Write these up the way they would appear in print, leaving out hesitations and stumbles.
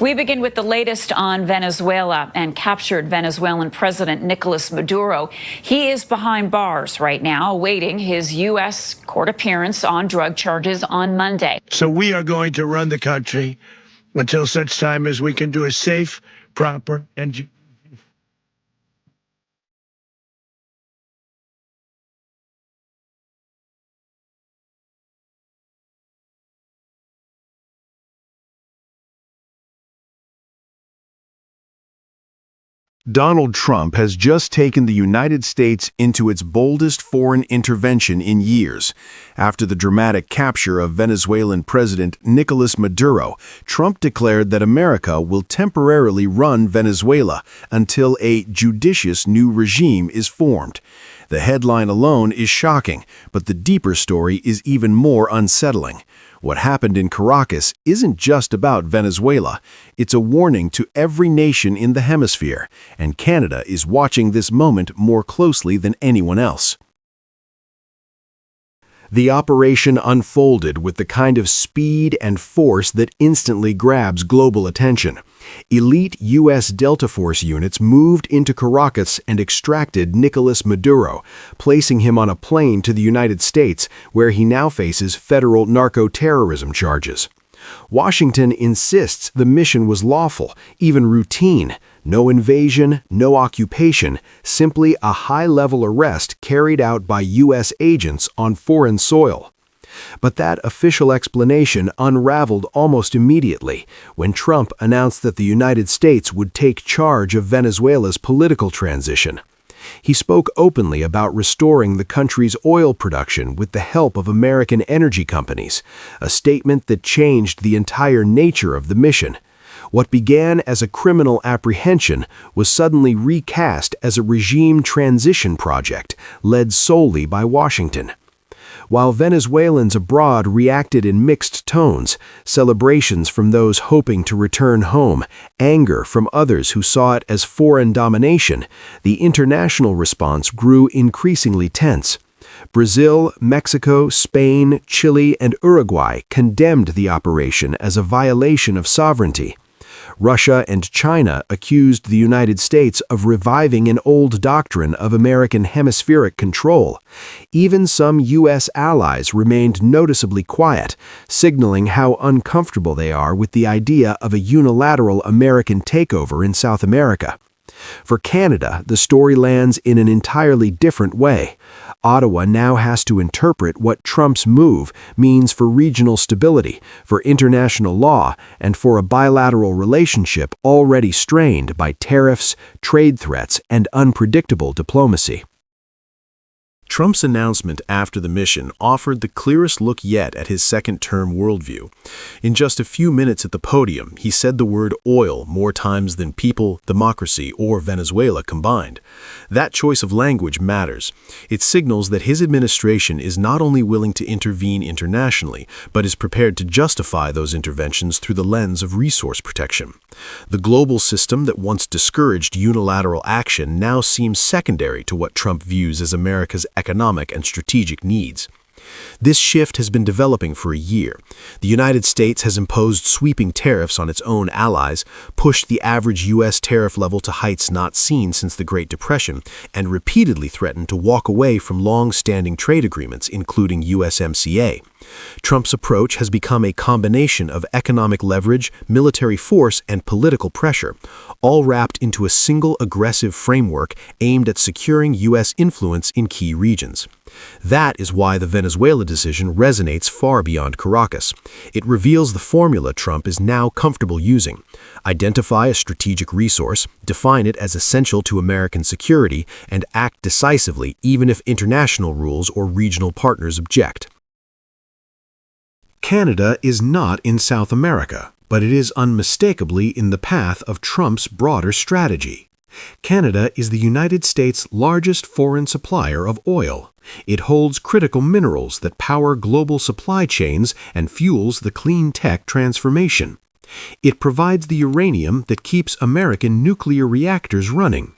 We begin with the latest on Venezuela and captured Venezuelan President Nicolás Maduro. He is behind bars right now, awaiting his U.S. court appearance on drug charges on Monday. So we are going to run the country until such time as we can do a safe, proper, and Donald Trump has just taken the United States into its boldest foreign intervention in years. After the dramatic capture of Venezuelan President Nicolás Maduro, Trump declared that America will temporarily run Venezuela until a judicious new regime is formed. The headline alone is shocking, but the deeper story is even more unsettling. What happened in Caracas isn't just about Venezuela. It's a warning to every nation in the hemisphere, and Canada is watching this moment more closely than anyone else. The operation unfolded with the kind of speed and force that instantly grabs global attention. Elite U.S. Delta Force units moved into Caracas and extracted Nicolás Maduro, placing him on a plane to the United States, where he now faces federal narco-terrorism charges. Washington insists the mission was lawful, even routine. No invasion, no occupation, simply a high-level arrest carried out by U.S. agents on foreign soil. But that official explanation unraveled almost immediately when Trump announced that the United States would take charge of Venezuela's political transition. He spoke openly about restoring the country's oil production with the help of American energy companies, a statement that changed the entire nature of the mission. What began as a criminal apprehension was suddenly recast as a regime transition project led solely by Washington. While Venezuelans abroad reacted in mixed tones, celebrations from those hoping to return home, anger from others who saw it as foreign domination, the international response grew increasingly tense. Brazil, Mexico, Spain, Chile, and Uruguay condemned the operation as a violation of sovereignty. Russia and China accused the United States of reviving an old doctrine of American hemispheric control. Even some U.S. allies remained noticeably quiet, signaling how uncomfortable they are with the idea of a unilateral American takeover in South America. For Canada, the story lands in an entirely different way. Ottawa now has to interpret what Trump's move means for regional stability, for international law, and for a bilateral relationship already strained by tariffs, trade threats, and unpredictable diplomacy. Trump's announcement after the mission offered the clearest look yet at his second-term worldview. In just a few minutes at the podium, he said the word oil more times than people, democracy, or Venezuela combined. That choice of language matters. It signals that his administration is not only willing to intervene internationally, but is prepared to justify those interventions through the lens of resource protection. The global system that once discouraged unilateral action now seems secondary to what Trump views as America's economic and strategic needs. This shift has been developing for a year. The United States has imposed sweeping tariffs on its own allies, pushed the average U.S. tariff level to heights not seen since the Great Depression, and repeatedly threatened to walk away from long-standing trade agreements, including USMCA. Trump's approach has become a combination of economic leverage, military force, and political pressure, all wrapped into a single aggressive framework aimed at securing U.S. influence in key regions. That is why the Venezuela decision resonates far beyond Caracas. It reveals the formula Trump is now comfortable using. Identify a strategic resource, define it as essential to American security, and act decisively even if international rules or regional partners object. Canada is not in South America, but it is unmistakably in the path of Trump's broader strategy. Canada is the United States' largest foreign supplier of oil. It holds critical minerals that power global supply chains and fuels the clean tech transformation. It provides the uranium that keeps American nuclear reactors running.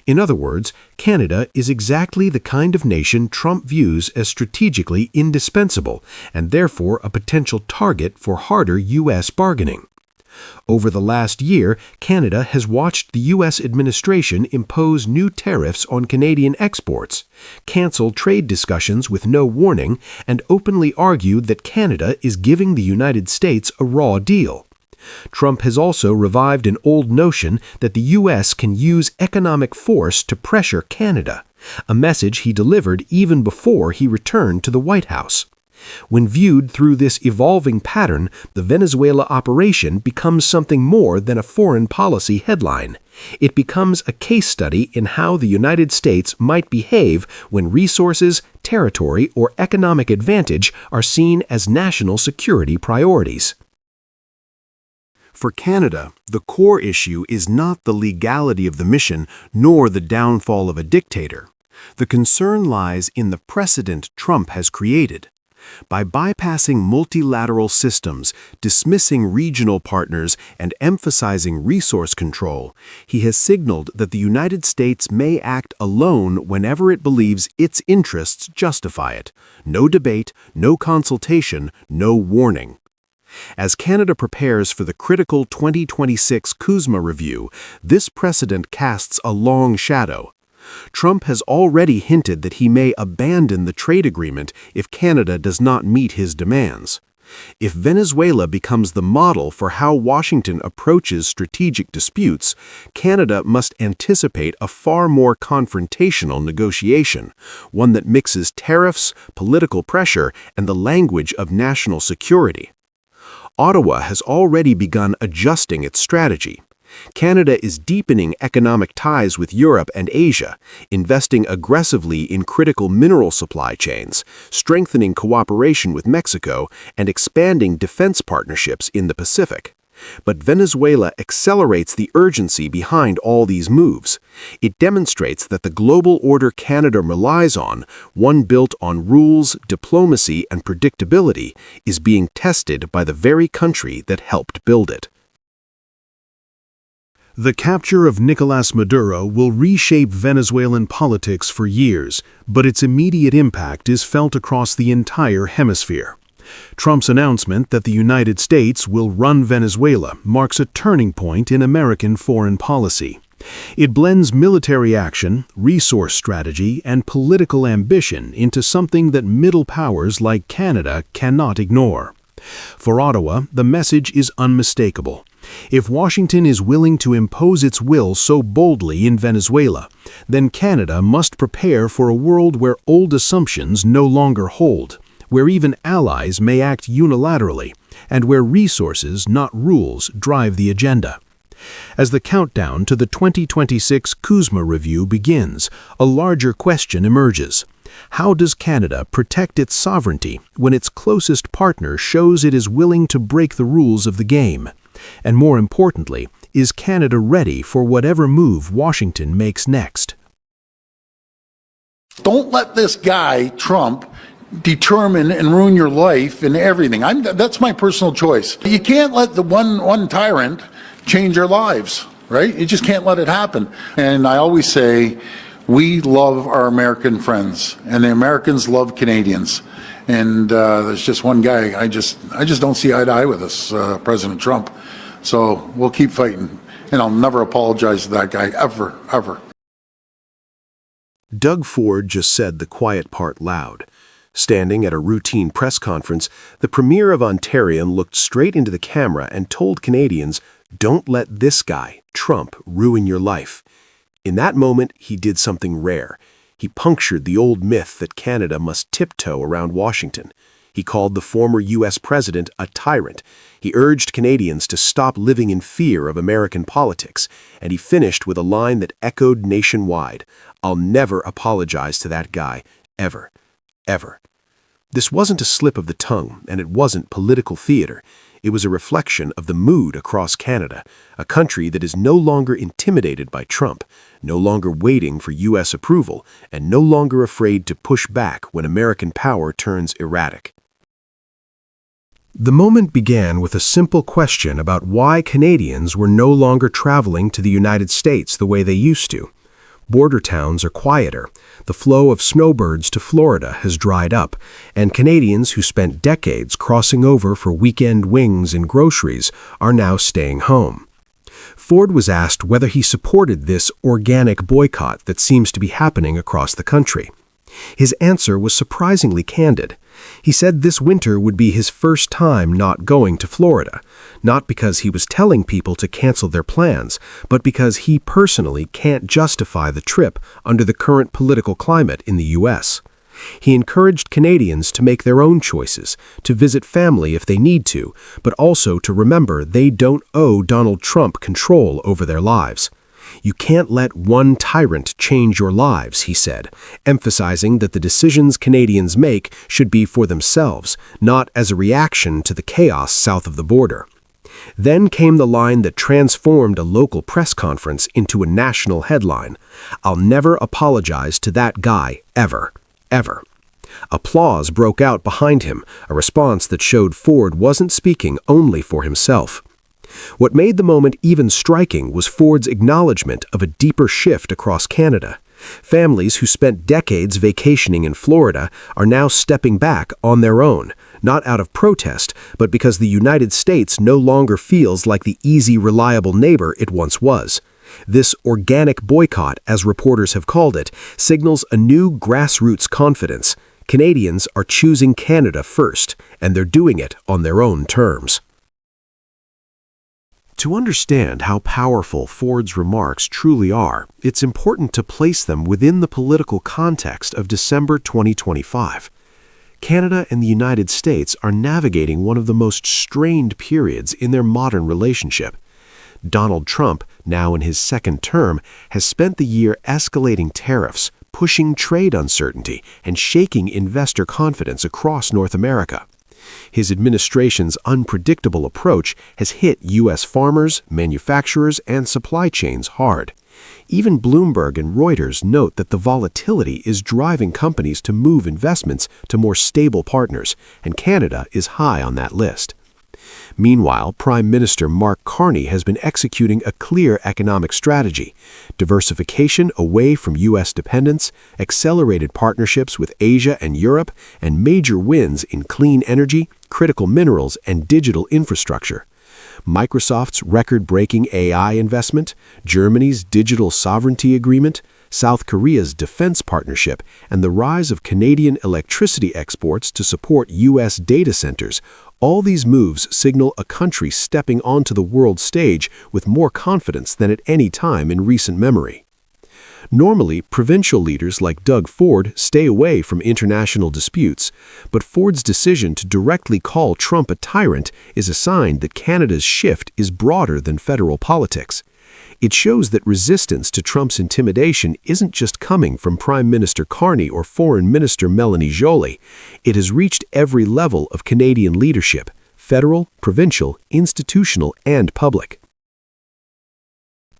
In other words, Canada is exactly the kind of nation Trump views as strategically indispensable and therefore a potential target for harder U.S. bargaining. Over the last year, Canada has watched the U.S. administration impose new tariffs on Canadian exports, cancel trade discussions with no warning, and openly argued that Canada is giving the United States a raw deal. Trump has also revived an old notion that the U.S. can use economic force to pressure Canada, a message he delivered even before he returned to the White House. When viewed through this evolving pattern, the Venezuela operation becomes something more than a foreign policy headline. It becomes a case study in how the United States might behave when resources, territory, or economic advantage are seen as national security priorities. For Canada, the core issue is not the legality of the mission nor the downfall of a dictator. The concern lies in the precedent Trump has created. By bypassing multilateral systems, dismissing regional partners, and emphasizing resource control, he has signaled that the United States may act alone whenever it believes its interests justify it. No debate, no consultation, no warning. As Canada prepares for the critical 2026 CUSMA review, this precedent casts a long shadow. Trump has already hinted that he may abandon the trade agreement if Canada does not meet his demands. If Venezuela becomes the model for how Washington approaches strategic disputes, Canada must anticipate a far more confrontational negotiation, one that mixes tariffs, political pressure, and the language of national security. Ottawa has already begun adjusting its strategy. Canada is deepening economic ties with Europe and Asia, investing aggressively in critical mineral supply chains, strengthening cooperation with Mexico, and expanding defense partnerships in the Pacific. But Venezuela accelerates the urgency behind all these moves. It demonstrates that the global order Canada relies on, one built on rules, diplomacy, and predictability, is being tested by the very country that helped build it. The capture of Nicolás Maduro will reshape Venezuelan politics for years, but its immediate impact is felt across the entire hemisphere. Trump's announcement that the United States will run Venezuela marks a turning point in American foreign policy. It blends military action, resource strategy, and political ambition into something that middle powers like Canada cannot ignore. For Ottawa, the message is unmistakable. If Washington is willing to impose its will so boldly in Venezuela, then Canada must prepare for a world where old assumptions no longer hold, where even allies may act unilaterally, and where resources, not rules, drive the agenda. As the countdown to the 2026 CUSMA review begins, a larger question emerges. How does Canada protect its sovereignty when its closest partner shows it is willing to break the rules of the game? And more importantly, is Canada ready for whatever move Washington makes next? Don't let this guy, Trump, determine and ruin your life and everything. That's my personal choice. You can't let the one tyrant change our lives, right? You just can't let it happen. And I always say, we love our American friends, and the Americans love Canadians. And there's just one guy, I just don't see eye to eye with us, President Trump. So we'll keep fighting, and I'll never apologize to that guy, ever, ever. Doug Ford just said the quiet part loud. Standing at a routine press conference, the Premier of Ontario looked straight into the camera and told Canadians, "Don't let this guy, Trump, ruin your life." In that moment, he did something rare. He punctured the old myth that Canada must tiptoe around Washington. He called the former U.S. president a tyrant. He urged Canadians to stop living in fear of American politics, and he finished with a line that echoed nationwide. "I'll never apologize to that guy, ever, ever." This wasn't a slip of the tongue, and it wasn't political theater. It was a reflection of the mood across Canada, a country that is no longer intimidated by Trump, no longer waiting for U.S. approval, and no longer afraid to push back when American power turns erratic. The moment began with a simple question about why Canadians were no longer traveling to the United States the way they used to. Border towns are quieter. The flow of snowbirds to Florida has dried up, and Canadians who spent decades crossing over for weekend wings and groceries are now staying home. Ford was asked whether he supported this organic boycott that seems to be happening across the country. His answer was surprisingly candid. He said this winter would be his first time not going to Florida, not because he was telling people to cancel their plans, but because he personally can't justify the trip under the current political climate in the U.S. He encouraged Canadians to make their own choices, to visit family if they need to, but also to remember they don't owe Donald Trump control over their lives. You can't let one tyrant change your lives, he said, emphasizing that the decisions Canadians make should be for themselves, not as a reaction to the chaos south of the border. Then came the line that transformed a local press conference into a national headline: "I'll never apologize to that guy, ever. Ever." Applause broke out behind him, a response that showed Ford wasn't speaking only for himself. What made the moment even striking was Ford's acknowledgement of a deeper shift across Canada. Families who spent decades vacationing in Florida are now stepping back on their own, not out of protest, but because the United States no longer feels like the easy, reliable neighbor it once was. This organic boycott, as reporters have called it, signals a new grassroots confidence. Canadians are choosing Canada first, and they're doing it on their own terms. To understand how powerful Ford's remarks truly are, it's important to place them within the political context of December 2025. Canada and the United States are navigating one of the most strained periods in their modern relationship. Donald Trump, now in his second term, has spent the year escalating tariffs, pushing trade uncertainty, and shaking investor confidence across North America. His administration's unpredictable approach has hit U.S. farmers, manufacturers, and supply chains hard. Even Bloomberg and Reuters note that the volatility is driving companies to move investments to more stable partners, and Canada is high on that list. Meanwhile, Prime Minister Mark Carney has been executing a clear economic strategy: diversification away from U.S. dependence, accelerated partnerships with Asia and Europe, and major wins in clean energy, critical minerals, and digital infrastructure. Microsoft's record-breaking AI investment, Germany's digital sovereignty agreement, South Korea's defense partnership, and the rise of Canadian electricity exports to support U.S. data centers, all these moves signal a country stepping onto the world stage with more confidence than at any time in recent memory. Normally, provincial leaders like Doug Ford stay away from international disputes, but Ford's decision to directly call Trump a tyrant is a sign that Canada's shift is broader than federal politics. It shows that resistance to Trump's intimidation isn't just coming from Prime Minister Carney or Foreign Minister Melanie Joly. It has reached every level of Canadian leadership: federal, provincial, institutional, and public.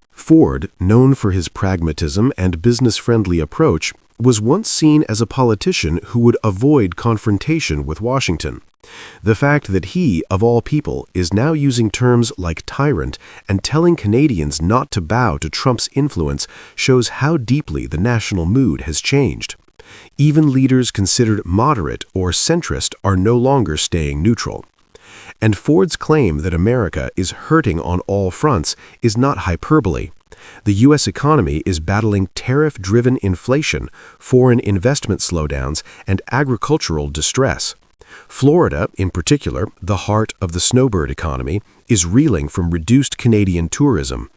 Ford, known for his pragmatism and business-friendly approach, was once seen as a politician who would avoid confrontation with Washington. The fact that he, of all people, is now using terms like tyrant and telling Canadians not to bow to Trump's influence shows how deeply the national mood has changed. Even leaders considered moderate or centrist are no longer staying neutral. And Ford's claim that America is hurting on all fronts is not hyperbole. The U.S. economy is battling tariff-driven inflation, foreign investment slowdowns, and agricultural distress. Florida, in particular, the heart of the snowbird economy, is reeling from reduced Canadian tourism.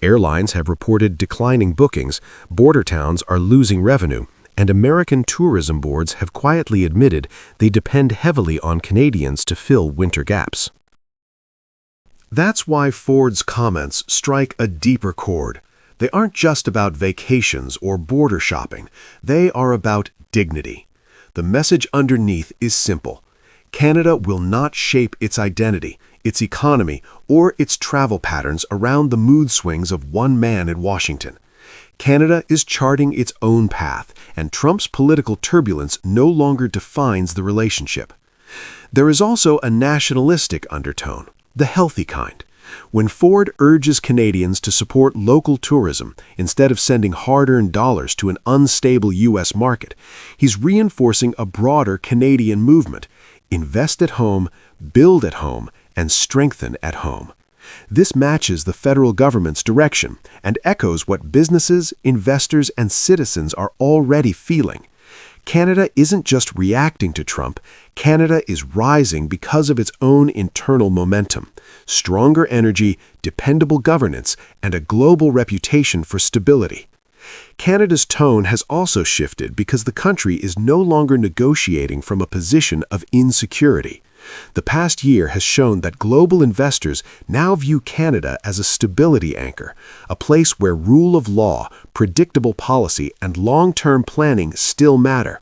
Airlines have reported declining bookings, border towns are losing revenue, and American tourism boards have quietly admitted they depend heavily on Canadians to fill winter gaps. That's why Ford's comments strike a deeper chord. They aren't just about vacations or border shopping. They are about dignity. The message underneath is simple. Canada will not shape its identity, its economy, or its travel patterns around the mood swings of one man in Washington. Canada is charting its own path, and Trump's political turbulence no longer defines the relationship. There is also a nationalistic undertone, the healthy kind. When Ford urges Canadians to support local tourism instead of sending hard-earned dollars to an unstable U.S. market, he's reinforcing a broader Canadian movement: invest at home, build at home, and strengthen at home. This matches the federal government's direction and echoes what businesses, investors, and citizens are already feeling. Canada isn't just reacting to Trump. Canada is rising because of its own internal momentum: stronger energy, dependable governance, and a global reputation for stability. Canada's tone has also shifted because the country is no longer negotiating from a position of insecurity. The past year has shown that global investors now view Canada as a stability anchor, a place where rule of law, predictable policy, and long-term planning still matter.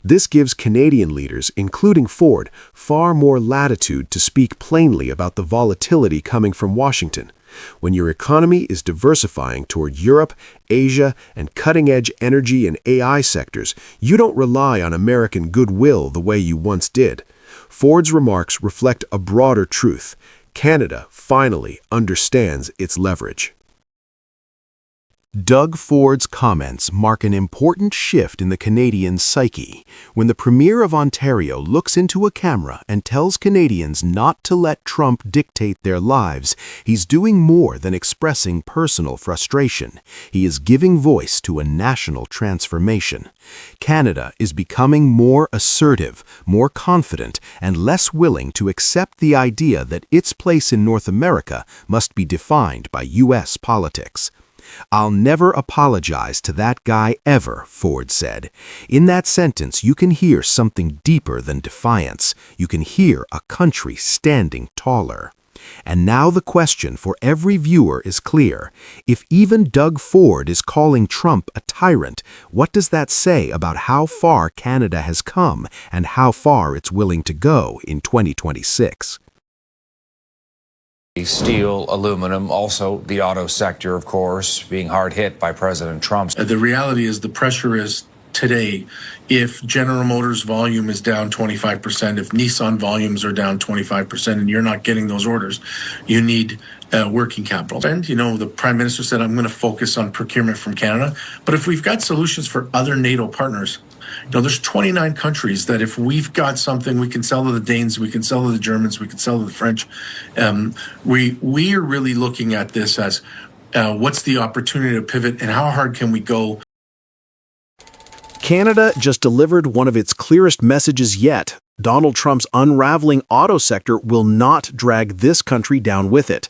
This gives Canadian leaders, including Ford, far more latitude to speak plainly about the volatility coming from Washington. When your economy is diversifying toward Europe, Asia, and cutting-edge energy and AI sectors, you don't rely on American goodwill the way you once did. Ford's remarks reflect a broader truth: Canada finally understands its leverage. Doug Ford's comments mark an important shift in the Canadian psyche. When the Premier of Ontario looks into a camera and tells Canadians not to let Trump dictate their lives, he's doing more than expressing personal frustration. He is giving voice to a national transformation. Canada is becoming more assertive, more confident, and less willing to accept the idea that its place in North America must be defined by U.S. politics. "I'll never apologize to that guy ever," Ford said. In that sentence, you can hear something deeper than defiance. You can hear a country standing taller. And now the question for every viewer is clear. If even Doug Ford is calling Trump a tyrant, what does that say about how far Canada has come and how far it's willing to go in 2026? Steel, aluminum, also the auto sector, of course, being hard hit by President Trump. The reality is the pressure is today, if General Motors volume is down 25%, if Nissan volumes are down 25%, and you're not getting those orders, you need working capital. And, the Prime Minister said, I'm going to focus on procurement from Canada. But if we've got solutions for other NATO partners, there's 29 countries that if we've got something, we can sell to the Danes, we can sell to the Germans, we can sell to the French. We are really looking at this as what's the opportunity to pivot and how hard can we go? Canada just delivered one of its clearest messages yet. Donald Trump's unraveling auto sector will not drag this country down with it.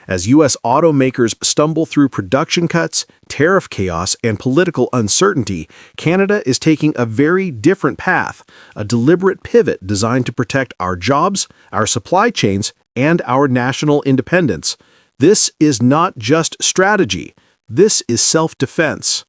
As U.S. automakers stumble through production cuts, tariff chaos, and political uncertainty, Canada is taking a very different path, a deliberate pivot designed to protect our jobs, our supply chains, and our national independence. This is not just strategy. This is self-defense.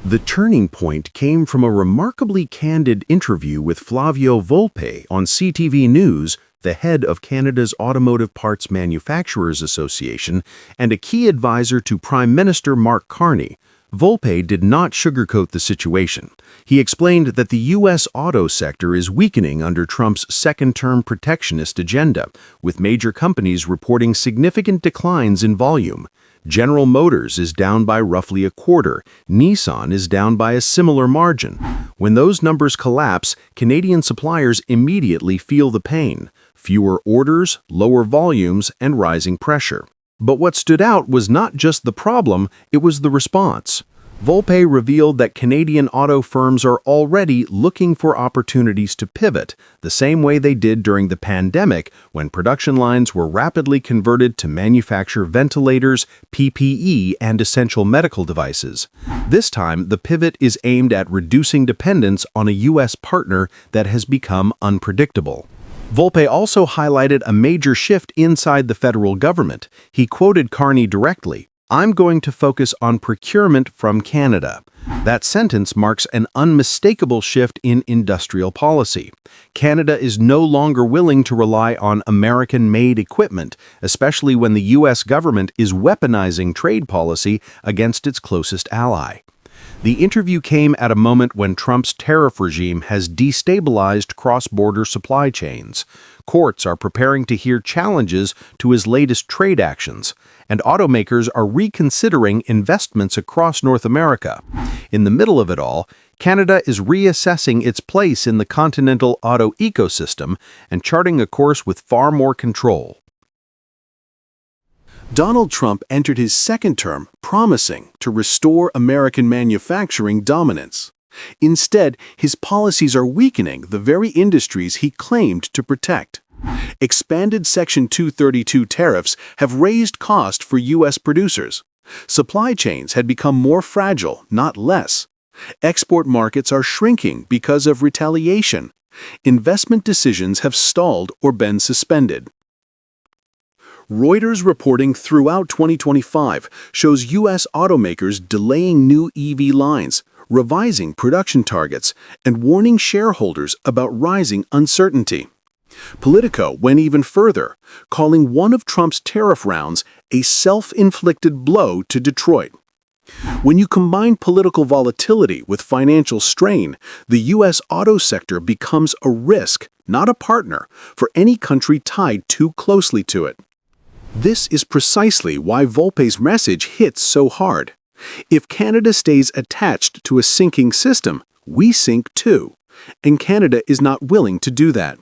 The turning point came from a remarkably candid interview with Flavio Volpe on CTV News, the head of Canada's Automotive Parts Manufacturers Association and a key advisor to Prime Minister Mark Carney. Volpe did not sugarcoat the situation. He explained that the U.S. auto sector is weakening under Trump's second-term protectionist agenda, with major companies reporting significant declines in volume. General Motors is down by roughly a quarter. Nissan is down by a similar margin. When those numbers collapse, Canadian suppliers immediately feel the pain. Fewer orders, lower volumes, and rising pressure. But what stood out was not just the problem, it was the response. Volpe revealed that Canadian auto firms are already looking for opportunities to pivot, the same way they did during the pandemic when production lines were rapidly converted to manufacture ventilators, PPE, and essential medical devices. This time, the pivot is aimed at reducing dependence on a U.S. partner that has become unpredictable. Volpe also highlighted a major shift inside the federal government. He quoted Carney directly, "I'm going to focus on procurement from Canada." That sentence marks an unmistakable shift in industrial policy. Canada is no longer willing to rely on American-made equipment, especially when the U.S. government is weaponizing trade policy against its closest ally. The interview came at a moment when Trump's tariff regime has destabilized cross-border supply chains. Courts are preparing to hear challenges to his latest trade actions, and automakers are reconsidering investments across North America. In the middle of it all, Canada is reassessing its place in the continental auto ecosystem and charting a course with far more control. Donald Trump entered his second term promising to restore American manufacturing dominance. Instead, his policies are weakening the very industries he claimed to protect. Expanded Section 232 tariffs have raised cost for U.S. producers. Supply chains had become more fragile, not less. Export markets are shrinking because of retaliation. Investment decisions have stalled or been suspended. Reuters reporting throughout 2025 shows U.S. automakers delaying new EV lines, revising production targets, and warning shareholders about rising uncertainty. Politico went even further, calling one of Trump's tariff rounds a self-inflicted blow to Detroit. When you combine political volatility with financial strain, the U.S. auto sector becomes a risk, not a partner, for any country tied too closely to it. This is precisely why Volpe's message hits so hard. If Canada stays attached to a sinking system, we sink too. And Canada is not willing to do that.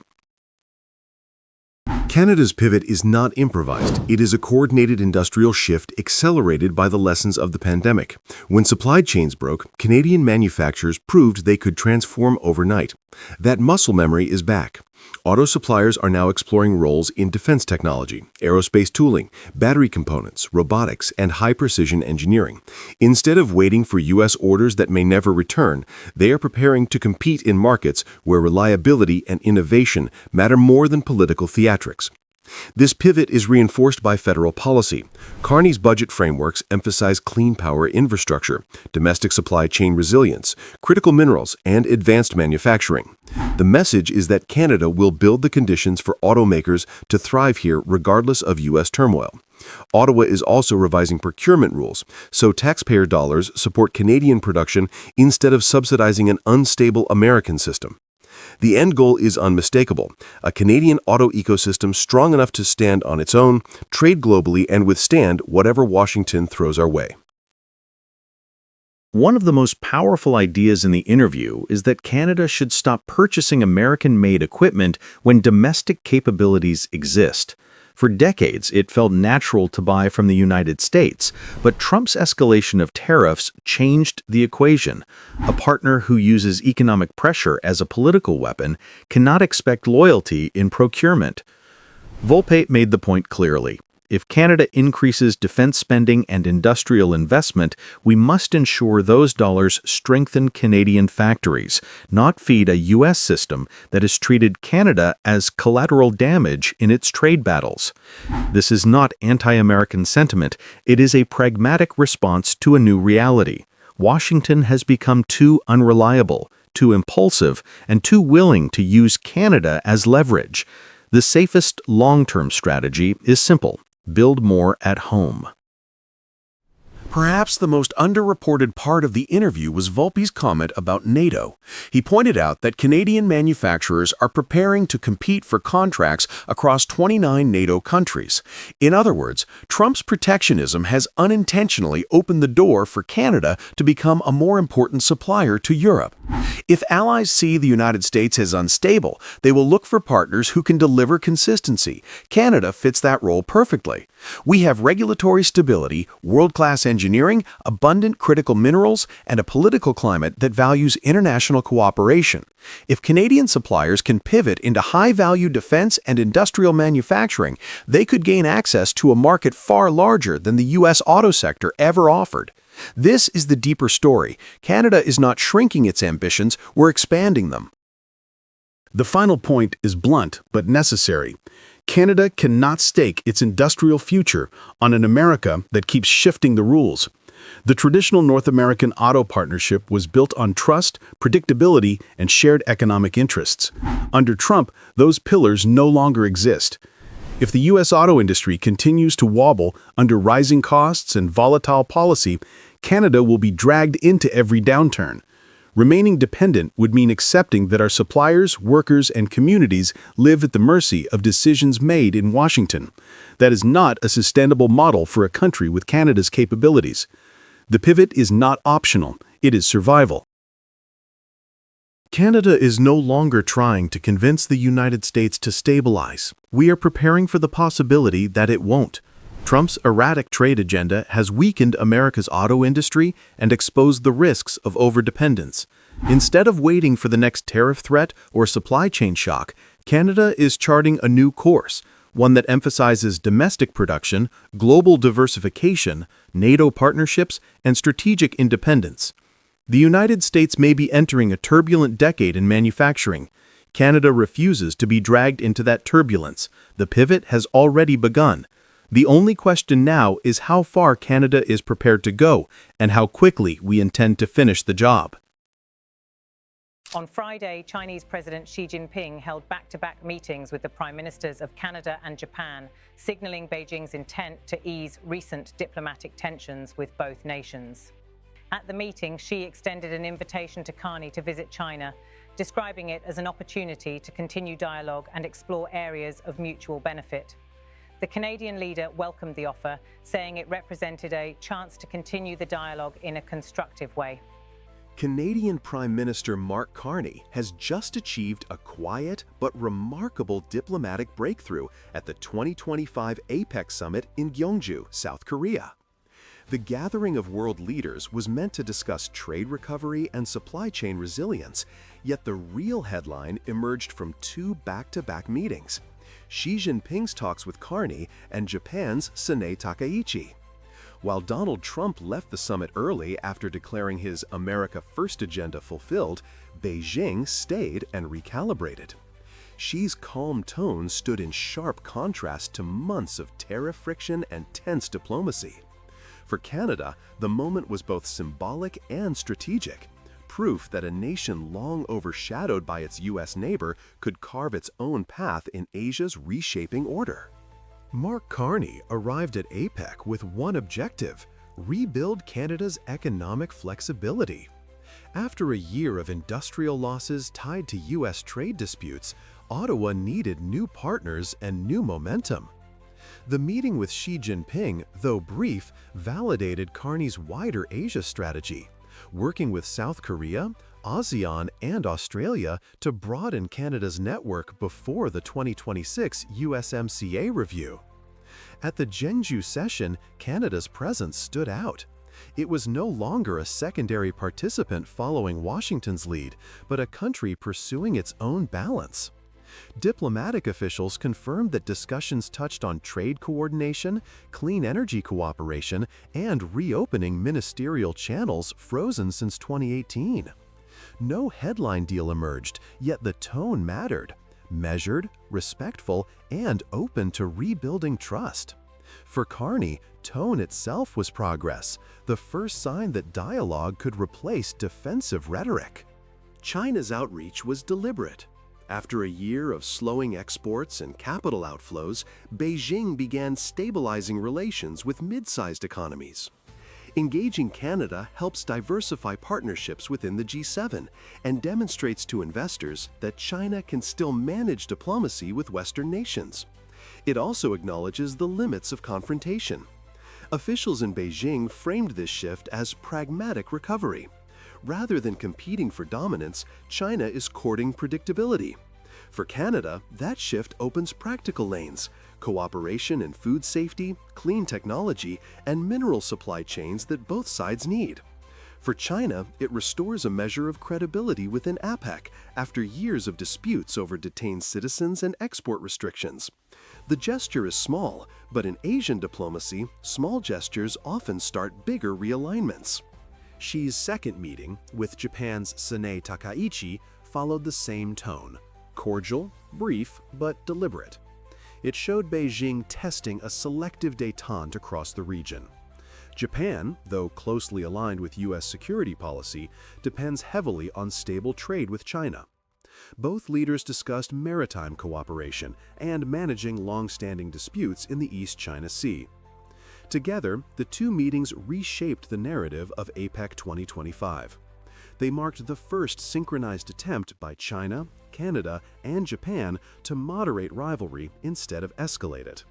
Canada's pivot is not improvised. It is a coordinated industrial shift accelerated by the lessons of the pandemic. When supply chains broke, Canadian manufacturers proved they could transform overnight. That muscle memory is back. Auto suppliers are now exploring roles in defense technology, aerospace tooling, battery components, robotics, and high-precision engineering. Instead of waiting for U.S. orders that may never return, they are preparing to compete in markets where reliability and innovation matter more than political theatrics. This pivot is reinforced by federal policy. Carney's budget frameworks emphasize clean power infrastructure, domestic supply chain resilience, critical minerals, and advanced manufacturing. The message is that Canada will build the conditions for automakers to thrive here regardless of U.S. turmoil. Ottawa is also revising procurement rules, so taxpayer dollars support Canadian production instead of subsidizing an unstable American system. The end goal is unmistakable: a Canadian auto ecosystem strong enough to stand on its own, trade globally, and withstand whatever Washington throws our way. One of the most powerful ideas in the interview is that Canada should stop purchasing American-made equipment when domestic capabilities exist. For decades, it felt natural to buy from the United States, but Trump's escalation of tariffs changed the equation. A partner who uses economic pressure as a political weapon cannot expect loyalty in procurement. Volpe made the point clearly. If Canada increases defense spending and industrial investment, we must ensure those dollars strengthen Canadian factories, not feed a U.S. system that has treated Canada as collateral damage in its trade battles. This is not anti-American sentiment. It is a pragmatic response to a new reality. Washington has become too unreliable, too impulsive, and too willing to use Canada as leverage. The safest long-term strategy is simple: build more at home. Perhaps the most underreported part of the interview was Volpe's comment about NATO. He pointed out that Canadian manufacturers are preparing to compete for contracts across 29 NATO countries. In other words, Trump's protectionism has unintentionally opened the door for Canada to become a more important supplier to Europe. If allies see the United States as unstable, they will look for partners who can deliver consistency. Canada fits that role perfectly. We have regulatory stability, world-class engineering, abundant critical minerals, and a political climate that values international cooperation. If Canadian suppliers can pivot into high-value defense and industrial manufacturing, they could gain access to a market far larger than the U.S. auto sector ever offered. This is the deeper story. Canada is not shrinking its ambitions, we're expanding them. The final point is blunt but necessary. Canada cannot stake its industrial future on an America that keeps shifting the rules. The traditional North American auto partnership was built on trust, predictability, and shared economic interests. Under Trump, those pillars no longer exist. If the U.S. auto industry continues to wobble under rising costs and volatile policy, Canada will be dragged into every downturn. Remaining dependent would mean accepting that our suppliers, workers, and communities live at the mercy of decisions made in Washington. That is not a sustainable model for a country with Canada's capabilities. The pivot is not optional, it is survival. Canada is no longer trying to convince the United States to stabilize. We are preparing for the possibility that it won't. Trump's erratic trade agenda has weakened America's auto industry and exposed the risks of overdependence. Instead of waiting for the next tariff threat or supply chain shock, Canada is charting a new course, one that emphasizes domestic production, global diversification, NATO partnerships, and strategic independence. The United States may be entering a turbulent decade in manufacturing. Canada refuses to be dragged into that turbulence. The pivot has already begun. The only question now is how far Canada is prepared to go and how quickly we intend to finish the job. On Friday, Chinese President Xi Jinping held back-to-back meetings with the Prime Ministers of Canada and Japan, signaling Beijing's intent to ease recent diplomatic tensions with both nations. At the meeting, Xi extended an invitation to Carney to visit China, describing it as an opportunity to continue dialogue and explore areas of mutual benefit. The Canadian leader welcomed the offer, saying it represented a chance to continue the dialogue in a constructive way. Canadian Prime Minister Mark Carney has just achieved a quiet but remarkable diplomatic breakthrough at the 2025 APEC summit in Gyeongju, South Korea. The gathering of world leaders was meant to discuss trade recovery and supply chain resilience, yet the real headline emerged from two back-to-back meetings: Xi Jinping's talks with Carney and Japan's Sanae Takaichi. While Donald Trump left the summit early after declaring his America First agenda fulfilled, Beijing stayed and recalibrated. Xi's calm tone stood in sharp contrast to months of tariff friction and tense diplomacy. For Canada, the moment was both symbolic and strategic, proof that a nation long overshadowed by its U.S. neighbor could carve its own path in Asia's reshaping order. Mark Carney arrived at APEC with one objective: rebuild Canada's economic flexibility. After a year of industrial losses tied to U.S. trade disputes, Ottawa needed new partners and new momentum. The meeting with Xi Jinping, though brief, validated Carney's wider Asia strategy, working with South Korea, ASEAN, and Australia to broaden Canada's network before the 2026 USMCA review. At the Jeonju session, Canada's presence stood out. It was no longer a secondary participant following Washington's lead, but a country pursuing its own balance. Diplomatic officials confirmed that discussions touched on trade coordination, clean energy cooperation, and reopening ministerial channels frozen since 2018. No headline deal emerged, yet the tone mattered: measured, respectful, and open to rebuilding trust. For Carney, tone itself was progress, the first sign that dialogue could replace defensive rhetoric. China's outreach was deliberate. After a year of slowing exports and capital outflows, Beijing began stabilizing relations with mid-sized economies. Engaging Canada helps diversify partnerships within the G7 and demonstrates to investors that China can still manage diplomacy with Western nations. It also acknowledges the limits of confrontation. Officials in Beijing framed this shift as pragmatic recovery. Rather than competing for dominance, China is courting predictability. For Canada, that shift opens practical lanes: cooperation in food safety, clean technology, and mineral supply chains that both sides need. For China, it restores a measure of credibility within APEC after years of disputes over detained citizens and export restrictions. The gesture is small, but in Asian diplomacy, small gestures often start bigger realignments. Xi's second meeting, with Japan's Sanae Takaichi, followed the same tone: cordial, brief, but deliberate. It showed Beijing testing a selective détente across the region. Japan, though closely aligned with U.S. security policy, depends heavily on stable trade with China. Both leaders discussed maritime cooperation and managing long-standing disputes in the East China Sea. Together, the two meetings reshaped the narrative of APEC 2025. They marked the first synchronized attempt by China, Canada, and Japan to moderate rivalry instead of escalate it.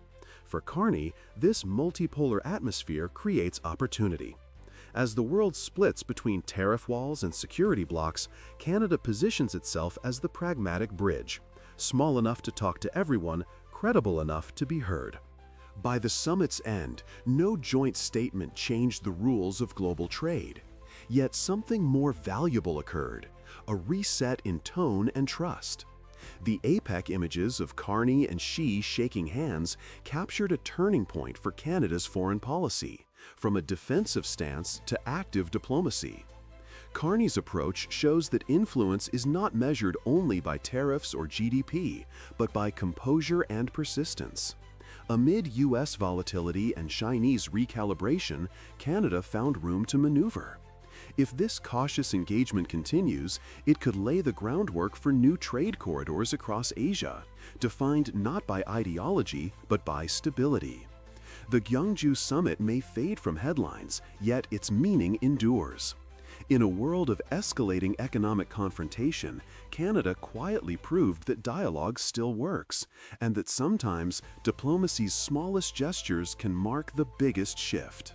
For Carney, this multipolar atmosphere creates opportunity. As the world splits between tariff walls and security blocks, Canada positions itself as the pragmatic bridge, small enough to talk to everyone, credible enough to be heard. By the summit's end, no joint statement changed the rules of global trade. Yet something more valuable occurred, a reset in tone and trust. The APEC images of Carney and Xi shaking hands captured a turning point for Canada's foreign policy, from a defensive stance to active diplomacy. Carney's approach shows that influence is not measured only by tariffs or GDP, but by composure and persistence. Amid U.S. volatility and Chinese recalibration, Canada found room to maneuver. If this cautious engagement continues, it could lay the groundwork for new trade corridors across Asia, defined not by ideology, but by stability. The Gyeongju summit may fade from headlines, yet its meaning endures. In a world of escalating economic confrontation, Canada quietly proved that dialogue still works, and that sometimes diplomacy's smallest gestures can mark the biggest shift.